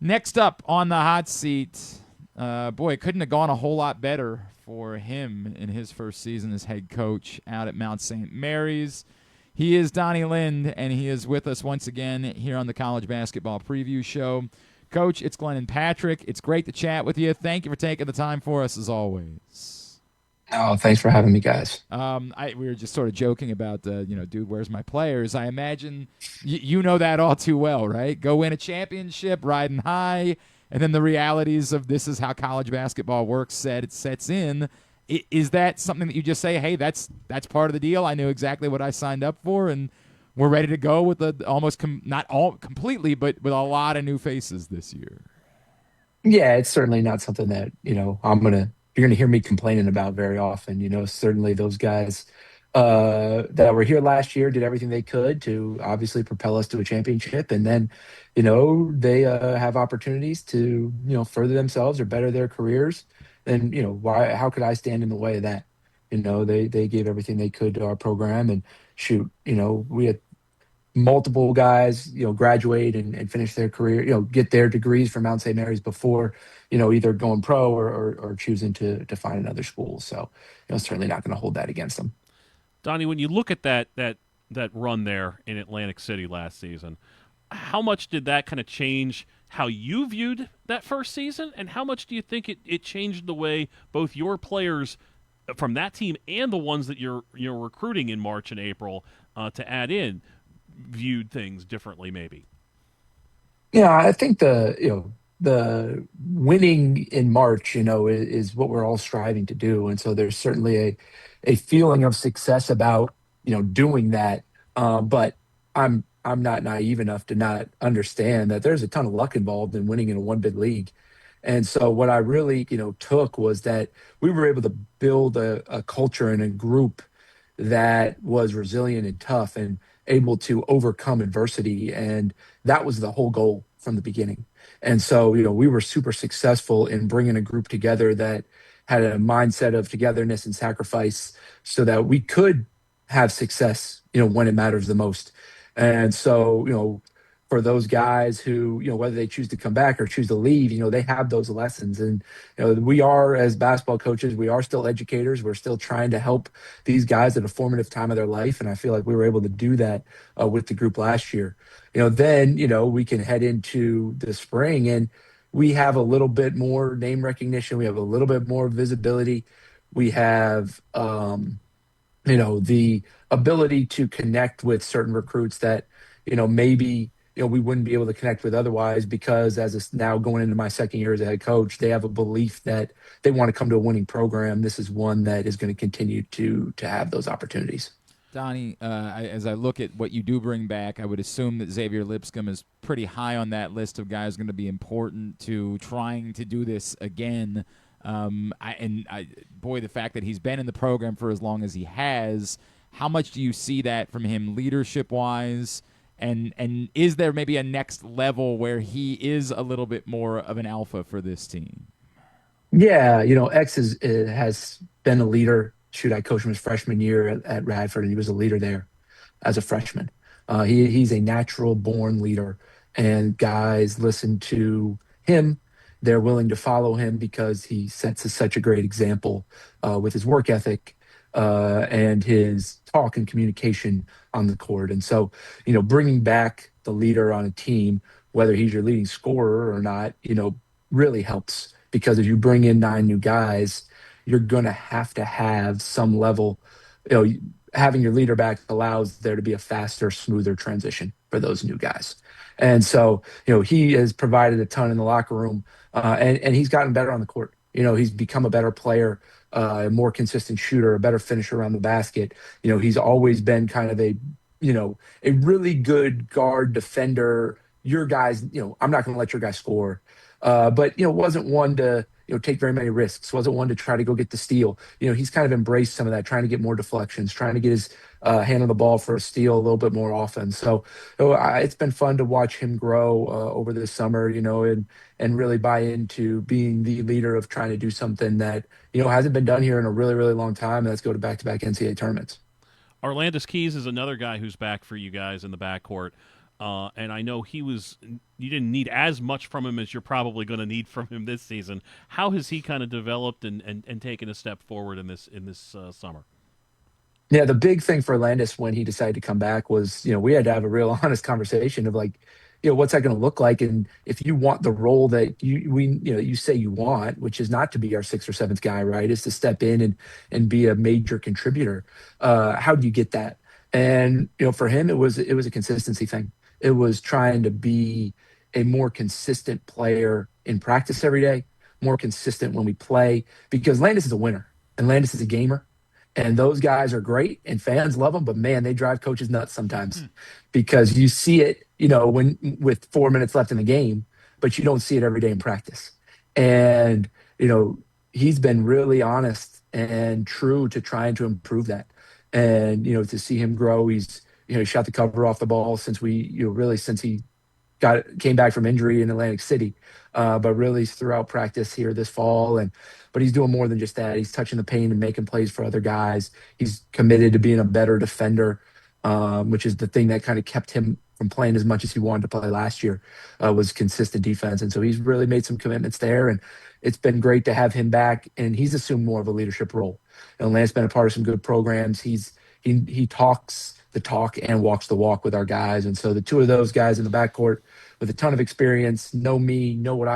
Next up on the hot seat, boy, it couldn't have gone a whole lot better for him in his first season as head coach out at Mount St. Mary's. He is Donny Lind, and he is with us once again here on the College Basketball Preview Show. Coach, it's Glenn and Patrick. It's great to chat with you. Thank you for taking the time for us, as always. Oh, thanks for having me, guys. We were just sort of joking about, dude, where's my players? I imagine you know that all too well, right? Go win a championship, riding high, and then the realities of this is how college basketball works sets in. Is that something that you just say, hey, that's part of the deal? I knew exactly what I signed up for, and we're ready to go with not all completely, but with a lot of new faces this year. Yeah, it's certainly not something that, you're gonna hear me complaining about very often. Certainly those guys that were here last year did everything they could to obviously propel us to a championship. And then, they have opportunities to, further themselves or better their careers. And, how could I stand in the way of that? They gave everything they could to our program and shoot, we had multiple guys, graduate and finish their career, get their degrees from Mount St. Mary's before, either going pro or choosing to find another school. So, certainly not going to hold that against them. Donnie, when you look at that run there in Atlantic City last season, how much did that kind of change how you viewed that first season, and how much do you think it changed the way both your players from that team and the ones that you're recruiting in March and April to add in viewed things differently, maybe? Yeah, I think the winning in March, is what we're all striving to do. And so there's certainly a feeling of success about, doing that. But I'm not naive enough to not understand that there's a ton of luck involved in winning in a one bid league. And so what I really, took was that we were able to build a culture and a group that was resilient and tough and able to overcome adversity. And that was the whole goal from the beginning. And so, we were super successful in bringing a group together that had a mindset of togetherness and sacrifice so that we could have success, when it matters the most. And so, for those guys who, whether they choose to come back or choose to leave, they have those lessons. And, we are, as basketball coaches, we are still educators. We're still trying to help these guys at a formative time of their life. And I feel like we were able to do that with the group last year. Then, we can head into the spring and we have a little bit more name recognition. We have a little bit more visibility. We have, the ability to connect with certain recruits that, maybe we wouldn't be able to connect with otherwise because as it's now going into my second year as a head coach, they have a belief that they want to come to a winning program. This is one that is going to continue to have those opportunities. Donnie, as I look at what you do bring back, I would assume that Xavier Lipscomb is pretty high on that list of guys going to be important to trying to do this again. Boy, the fact that he's been in the program for as long as he has, how much do you see that from him leadership-wise? And is there maybe a next level where he is a little bit more of an alpha for this team? Yeah, X has been a leader. Shoot, I coached him his freshman year at Radford, and he was a leader there as a freshman. He's a natural born leader, and guys listen to him. They're willing to follow him because he sets such a great example with his work ethic and his talk and communication on the court. And so, bringing back the leader on a team, whether he's your leading scorer or not, really helps because if you bring in nine new guys, you're going to have some level, having your leader back allows there to be a faster, smoother transition for those new guys. And so, he has provided a ton in the locker room and he's gotten better on the court. He's become a better player, a more consistent shooter, a better finisher around the basket. He's always been kind of a really good guard defender. Your guys, I'm not going to let your guy score. But, wasn't one to, take very many risks, wasn't one to try to go get the steal. He's kind of embraced some of that, trying to get more deflections, trying to get his hand on the ball for a steal a little bit more often. So it's been fun to watch him grow over this summer, and really buy into being the leader of trying to do something that, hasn't been done here in a really, really long time. And that's go to back-to-back NCAA tournaments. Arlandis Keys is another guy who's back for you guys in the backcourt. And I know you didn't need as much from him as you're probably going to need from him this season. How has he kind of developed and taken a step forward in this summer? Yeah, the big thing for Landis when he decided to come back was, we had to have a real honest conversation of like, what's that going to look like? And if you want the role that you say you want, which is not to be our sixth or seventh guy, right? Is to step in and be a major contributor. How do you get that? And, for him, it was a consistency thing. It was trying to be a more consistent player in practice every day, more consistent when we play, because Landis is a winner and Landis is a gamer. And those guys are great and fans love them, but man, they drive coaches nuts sometimes because you see it, when with 4 minutes left in the game, but you don't see it every day in practice. And, he's been really honest and true to trying to improve that. And, to see him grow, he's, shot the cover off the ball since since he came back from injury in Atlantic City, but really throughout practice here this fall. But he's doing more than just that. He's touching the paint and making plays for other guys. He's committed to being a better defender, which is the thing that kind of kept him from playing as much as he wanted to play last year, was consistent defense. And so he's really made some commitments there. And it's been great to have him back. And he's assumed more of a leadership role. Lance's been a part of some good programs. He talks the talk and walks the walk with our guys. And so the two of those guys in the backcourt with a ton of experience, know me, know what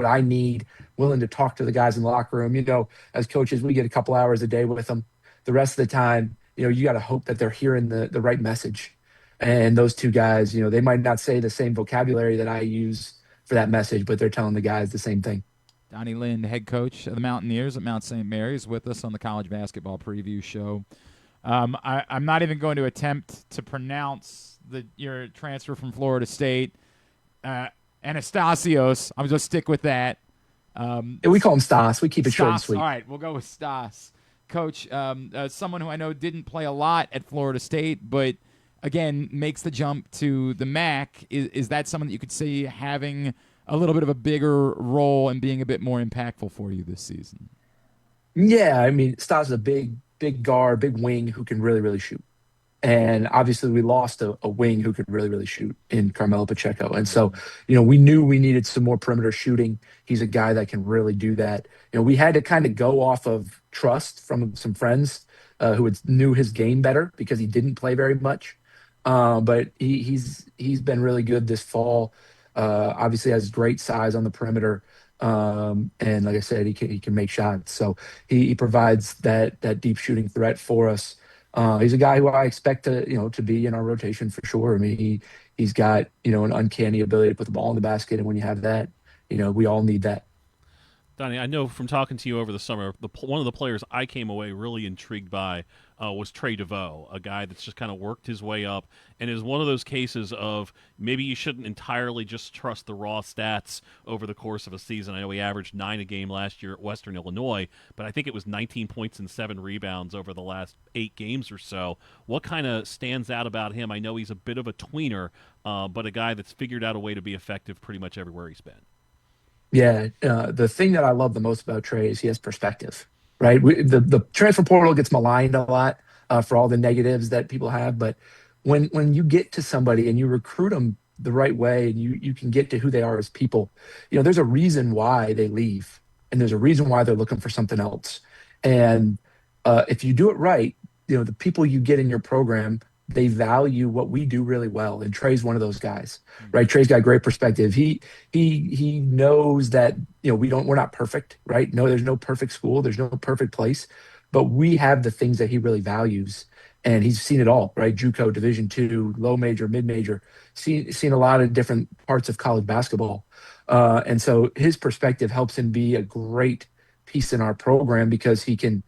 I need, willing to talk to the guys in the locker room. As coaches, we get a couple hours a day with them. The rest of the time, you got to hope that they're hearing the right message. And those two guys, they might not say the same vocabulary that I use for that message, but they're telling the guys the same thing. Donny Lynn, head coach of the Mountaineers at Mount St. Mary's, with us on the college basketball preview show. I'm not even going to attempt to pronounce your transfer from Florida State. Anastasios. I'm just stick with that. We call him Stas. We keep it short and sweet. All right, we'll go with Stas. Coach, someone who I know didn't play a lot at Florida State, but again makes the jump to the MAAC. Is that someone that you could see having a little bit of a bigger role and being a bit more impactful for you this season? Yeah, I mean, Stas is a big guard, big wing who can really, really shoot. And obviously we lost a wing who could really, really shoot in Carmelo Pacheco. And so, we knew we needed some more perimeter shooting. He's a guy that can really do that. We had to kind of go off of trust from some friends who knew his game better because he didn't play very much. But he's been really good this fall. Obviously has great size on the perimeter. And like I said, he can make shots. So he provides that deep shooting threat for us. He's a guy who I expect to be in our rotation for sure. I mean, he's got, an uncanny ability to put the ball in the basket. And when you have that, we all need that. Donny, I know from talking to you over the summer, one of the players I came away really intrigued by was Trey DeVoe, a guy that's just kind of worked his way up and is one of those cases of maybe you shouldn't entirely just trust the raw stats over the course of a season. I know he averaged 9 a game last year at Western Illinois, but I think it was 19 points and 7 rebounds over the last 8 games or so. What kind of stands out about him? I know he's a bit of a tweener, but a guy that's figured out a way to be effective pretty much everywhere he's been. Yeah, the thing that I love the most about Trey is he has perspective, right? The transfer portal gets maligned a lot for all the negatives that people have, but when you get to somebody and you recruit them the right way and you can get to who they are as people, there's a reason why they leave and there's a reason why they're looking for something else. And if you do it right, the people you get in your program, they value what we do really well. And Trey's one of those guys, right? Trey's got great perspective. He knows that, we're not perfect, right? No, there's no perfect school. There's no perfect place, but we have the things that he really values. And he's seen it all, right? JUCO, Division II, low major, mid major, seen a lot of different parts of college basketball. And so his perspective helps him be a great piece in our program because he can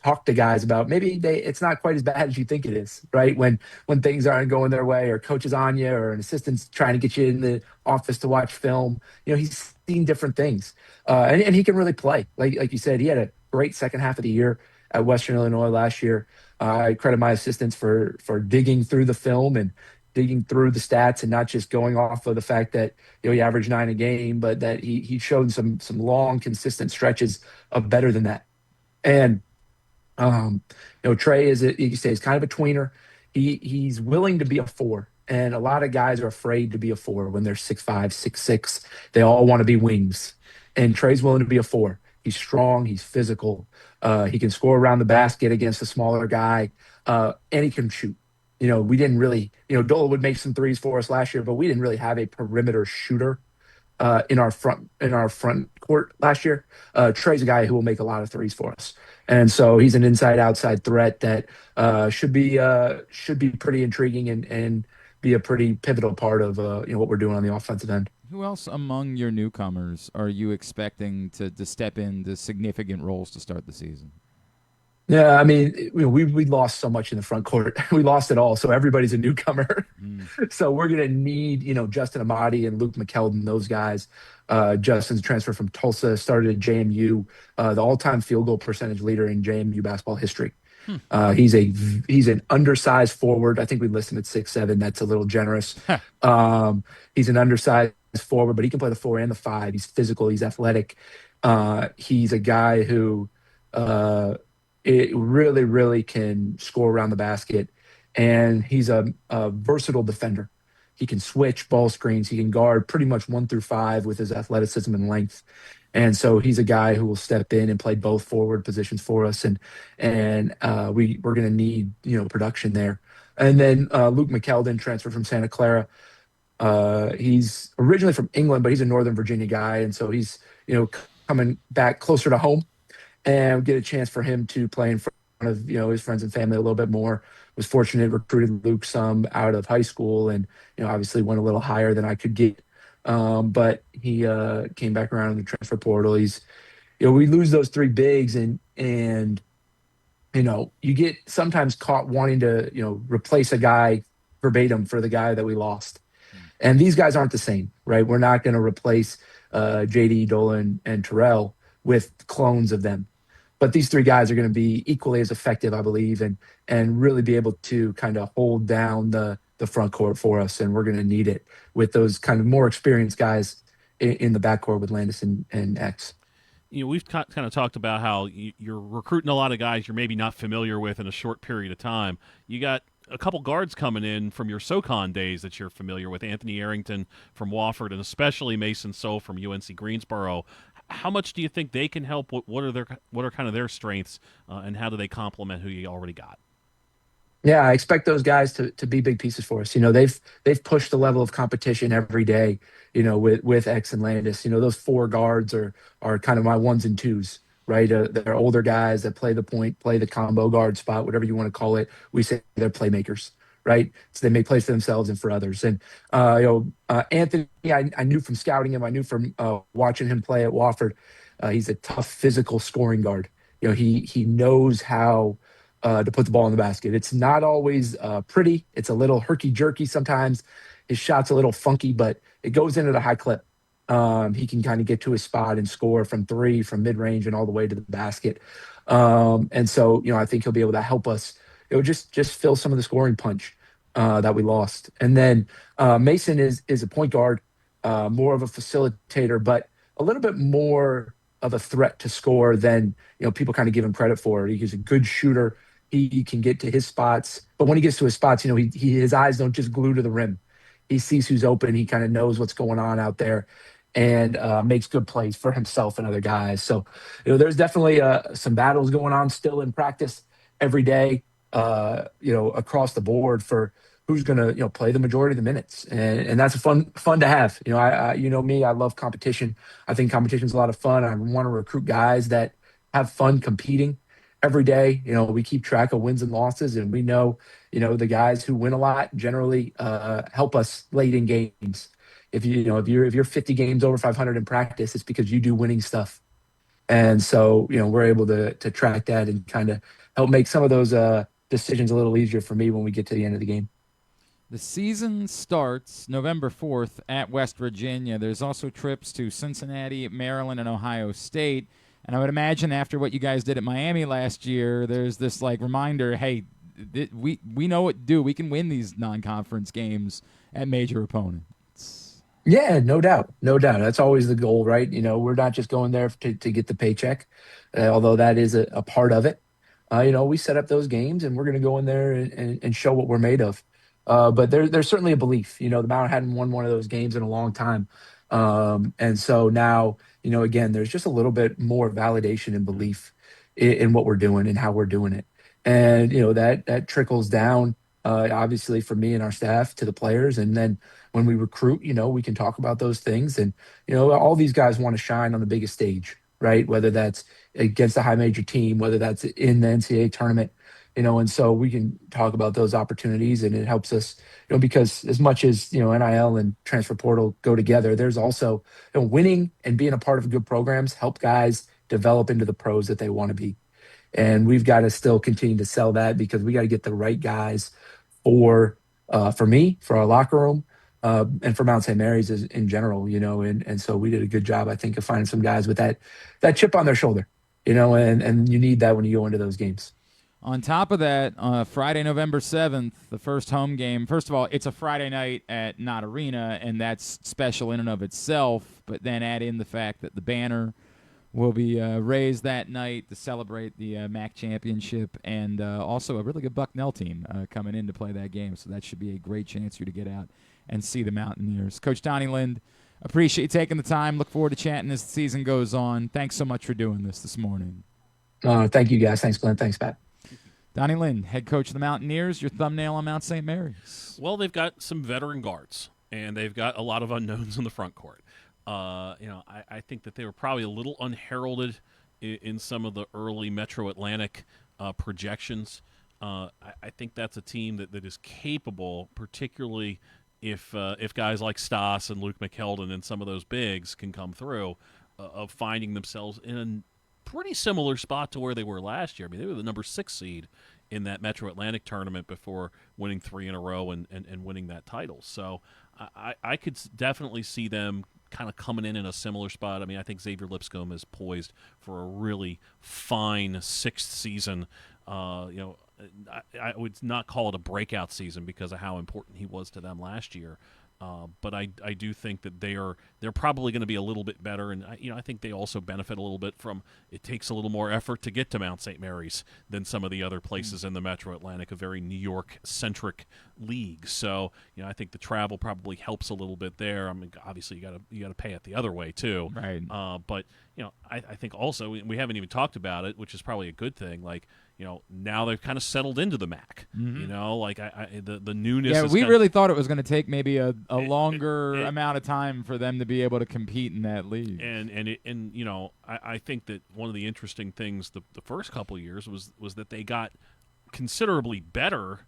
talk to guys about maybe it's not quite as bad as you think it is, right? When things aren't going their way or coach is on you or an assistant's trying to get you in the office to watch film, he's seen different things. And he can really play. Like you said, he had a great second half of the year at Western Illinois last year. I credit my assistants for digging through the film and digging through the stats and not just going off of the fact that he averaged 9 a game, but that he showed some long, consistent stretches of better than that. And Trey is, you say, he's kind of a tweener. He's willing to be a 4. and a lot of guys are afraid to be a 4 when they're 6'5", 6'6". They all want to be wings, and Trey's willing to be a 4. He's strong. He's physical. He can score around the basket against a smaller guy, and he can shoot. We didn't really, Dola would make some threes for us last year, but we didn't really have a perimeter shooter in our front court last year. Trey's a guy who will make a lot of threes for us, and so he's an inside outside threat that should be pretty intriguing and be a pretty pivotal part of what we're doing on the offensive end. Who else among your newcomers are you expecting to step into significant roles to start the season? Yeah, I mean, we lost so much in the front court. We lost it all. So everybody's a newcomer. So we're gonna need, Justin Amati and Luke McKeldin, those guys. Justin's transfer from Tulsa, started at JMU, the all-time field goal percentage leader in JMU basketball history. He's an undersized forward. I think we listed him at 6'7". That's a little generous. He's an undersized forward, but he can play the 4 and the 5. He's physical. He's athletic. He's a guy who it really, really can score around the basket, and he's a versatile defender. He can switch ball screens. He can guard pretty much 1 through 5 with his athleticism and length. And so he's a guy who will step in and play both forward positions for us, and we're going to need production there. And then Luke McKeldin, transferred from Santa Clara. He's originally from England, but he's a Northern Virginia guy, and so he's coming back closer to home, and get a chance for him to play in front of his friends and family a little bit more. Was fortunate, recruited Luke some out of high school, and obviously went a little higher than I could get. But he came back around in the transfer portal. He's we lose those 3 bigs, and you get sometimes caught wanting to replace a guy verbatim for the guy that we lost. And these guys aren't the same, right? We're not going to replace JD, Dolan, and Terrell with clones of them. But these 3 guys are going to be equally as effective, I believe, and really be able to kind of hold down the front court for us. And we're going to need it with those kind of more experienced guys in the backcourt with Landis and X. We've kind of talked about how you're recruiting a lot of guys you're maybe not familiar with in a short period of time. You got a couple guards coming in from your SoCon days that you're familiar with, Anthony Arrington from Wofford, and especially Mason So from UNC Greensboro. How much do you think they can help? What are kind of their strengths, and how do they complement who you already got? Yeah, I expect those guys to be big pieces for us. They've pushed the level of competition every day. With X and Landis. Those 4 guards are kind of my 1s and 2s, right? They're older guys that play the point, play the combo guard spot, whatever you want to call it. We say they're playmakers, right? So they make plays for themselves and for others. And Anthony, I knew from scouting him, I knew from watching him play at Wofford. He's a tough physical scoring guard. He knows how to put the ball in the basket. It's not always pretty. It's a little herky-jerky sometimes. His shot's a little funky, but it goes in at a high clip. He can kind of get to his spot and score from 3, from mid-range, and all the way to the basket. And so, I think he'll be able to help us, just fill some of the scoring punch that we lost. And then Mason is a point guard, more of a facilitator, but a little bit more of a threat to score than people kind of give him credit for. He's a good shooter. He can get to his spots, but when he gets to his spots, his eyes don't just glue to the rim. He sees who's open. He kind of knows what's going on out there, and makes good plays for himself and other guys. So, there's definitely some battles going on still in practice every day, across the board for who's going to, play the majority of the minutes. And that's fun to have. I me, I love competition. I think competition's a lot of fun. I want to recruit guys that have fun competing every day. We keep track of wins and losses, and we know, the guys who win a lot generally help us late in games. If you're 50 games over 500 in practice, it's because you do winning stuff. And so, we're able to track that and kind of help make some of those decisions a little easier for me when we get to the end of the game. The season starts November 4th at West Virginia. There's also trips to Cincinnati, Maryland, and Ohio State. And I would imagine after what you guys did at Miami last year, there's this reminder, hey, we know what to do. We can win these non-conference games at major opponents. Yeah, no doubt. No doubt. That's always the goal, right? We're not just going there to get the paycheck, although that is a part of it. We set up those games, and we're going to go in there and show what we're made of. But there's certainly a belief. The Mount hadn't won one of those games in a long time, and so now again, there's just a little bit more validation and belief in what we're doing and how we're doing it, and that trickles down. Obviously, for me and our staff to the players, and then when we recruit, we can talk about those things, and all these guys want to shine on the biggest stage, right? Whether that's against a high major team, whether that's in the NCAA tournament, and so we can talk about those opportunities, and it helps us, because as much as NIL and transfer portal go together, there's also winning and being a part of good programs help guys develop into the pros that they want to be, and we've got to still continue to sell that because we got to get the right guys for me, for our locker room, and for Mount St. Mary's in general, and so we did a good job, I think, of finding some guys with that chip on their shoulder, and you need that when you go into those games. On top of that, Friday, November 7th, the first home game. First of all, it's a Friday night at Knott Arena, and that's special in and of itself. But then add in the fact that the banner will be raised that night to celebrate the MAAC Championship, and also a really good Bucknell team coming in to play that game. So that should be a great chance for you to get out and see the Mountaineers. Coach Donny Lind, appreciate you taking the time. Look forward to chatting as the season goes on. Thanks so much for doing this morning. Thank you, guys. Thanks, Glenn. Thanks, Pat. Donny Lind, head coach of the Mountaineers, your thumbnail on Mount St. Mary's. Well, they've got some veteran guards, and they've got a lot of unknowns in the front court. I think that they were probably a little unheralded in some of the early Metro Atlantic projections. I think that's a team that is capable, particularly if guys like Stas and Luke McKeldin and some of those bigs can come through, of finding themselves in a pretty similar spot to where they were last year. I mean, they were the number 6 seed in that Metro Atlantic tournament before winning 3 in a row and winning that title. So I could definitely see them kind of coming in a similar spot. I mean, I think Xavier Lipscomb is poised for a really fine 6th season. I would not call it a breakout season because of how important he was to them last year. But I do think that they're probably going to be a little bit better, and I think they also benefit a little bit from it takes a little more effort to get to Mount St. Mary's than some of the other places in the Metro Atlantic, a very New York centric league. So I think the travel probably helps a little bit there. I mean, obviously you got to pay it the other way too. Right. But I think also we haven't even talked about it, which is probably a good thing. Like now they've kind of settled into the MAAC. Mm-hmm. The newness. Yeah, we really thought it was going to take maybe a longer amount of time for them to be able to compete in that league. I think that one of the interesting things the first couple of years was that they got considerably better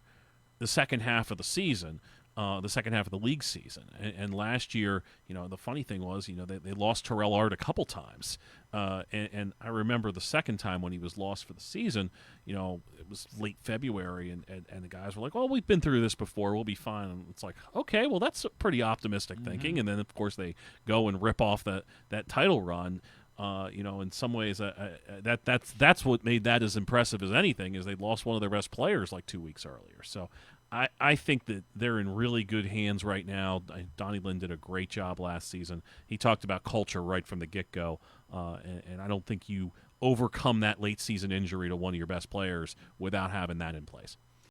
the second half of the season. The second half of the league season. And last year, the funny thing was, they lost Terrell Art a couple times. And I remember the second time when he was lost for the season, it was late February, and the guys were like, well, we've been through this before. We'll be fine. And it's like, okay, well, that's pretty optimistic thinking. And then, of course, they go and rip off that title run. In some ways, that's what made that as impressive as anything, is they lost one of their best players like 2 weeks earlier. So I think that they're in really good hands right now. Donny Lind did a great job last season. He talked about culture right from the get-go, and I don't think you overcome that late-season injury to one of your best players without having that in place.